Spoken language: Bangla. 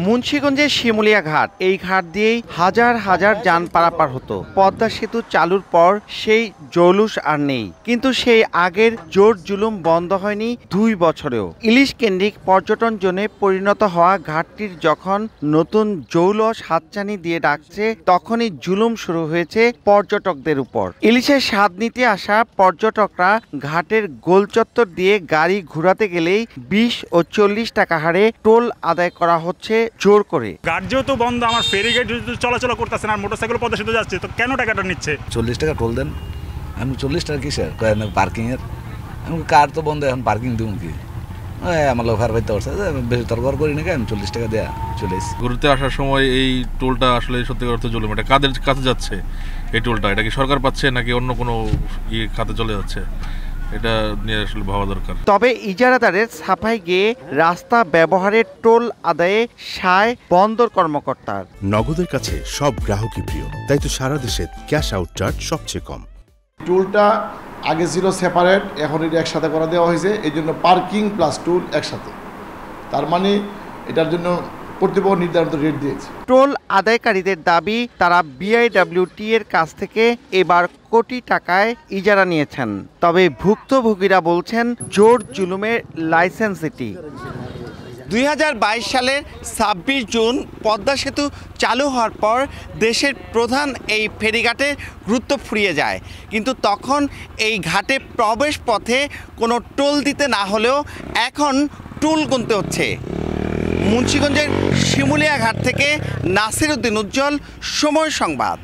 মুন্সিগঞ্জের শিমুলিয়া ঘাট, এই ঘাট দিয়েই হাজার হাজার যান পারাপার হতো। পদ্মা সেতু চালুর পর সেই জৌলুস আর নেই, কিন্তু সেই আগের জোর জুলুম বন্ধ হয়নি 2 বছরেও। ইলিশ কেন্দ্রিক পর্যটন জোনে পরিণত হওয়া ঘাটটির যখন নতুন জৌলুস হাতছানি দিয়ে ডাকছে, তখনই জুলুম শুরু হয়েছে পর্যটকদের উপর। ইলিশের স্বাদ নিতে আসা পর্যটকরা ঘাটের গোলচত্বর দিয়ে গাড়ি ঘোরাতে গেলেই 20 ও 40 টাকা হারে টোল আদায় করা হচ্ছে জোর করে। ঘাট যেহেতু বন্ধ, আমার ফেরি গেট চলাচল করতেছে না, মোটরসাইকেল পদ্মা সেতু যাচ্ছে, তো কেন টাকাটা নিচ্ছে? 40 টাকা টোল দেন। আমি 40 টাকা কিসের পার্কিং এর? আমি কার তো বন্ধ, এখন পার্কিং দিব কি? আমার লোক ভার পাইতে পারছে, বেশি তরকার করি নাকি, আমি 40 টাকা দেয়া চলে এসেছি। ঘুরতে আসার সময় এই টোলটা আসলে সত্যিকার অর্থে জুলুম। এটা কাদের কাছে যাচ্ছে এই টোলটা? এটা কি সরকার পাচ্ছে নাকি অন্য কোনো খাতে চলে যাচ্ছে? এটা নিয়ে আসলে ভাবা দরকার। তবে ইজারাদারের ছাপাই গিয়ে রাস্তা ব্যবহারের টোল আদায়ে সায় বন্দর কর্মকর্তার। নগদের কাছে সব গ্রাহকই প্রিয়, তাই তো সারা দেশে ক্যাশ আউট চার্জ সবচেয়ে কম। টোলটা আগে ছিল সেপারেট, এখন এটা একসাথে করে দেওয়া হয়েছে, এই জন্য পার্কিং প্লাস টোল একসাথে। তার মানে এটার জন্য কর্তৃপক্ষ নির্ধারিত রেট দিয়েছে। টোল আদায়কারীদের দাবি, তারা বিআইডব্লিউটি এর কাছ থেকে এবার কোটি টাকায় ইজারা নিয়েছেন। তবে ভুক্তভোগীরা বলছেন জোর জুলুমের লাইসেন্স এটি। 2022 সালের 26 জুন পদ্মা সেতু চালু হওয়ার পর দেশের প্রধান এই ফেরিঘাটে গুরুত্ব ফুরিয়ে যায়, কিন্তু তখন এই ঘাটে প্রবেশ পথে কোনো টোল দিতে না হলেও এখন টোল গুনতে হচ্ছে। মুন্সিগঞ্জের শিমুলিয়া ঘাট থেকে নাসির উদ্দিন উজ্জ্বল, সময় সংবাদ।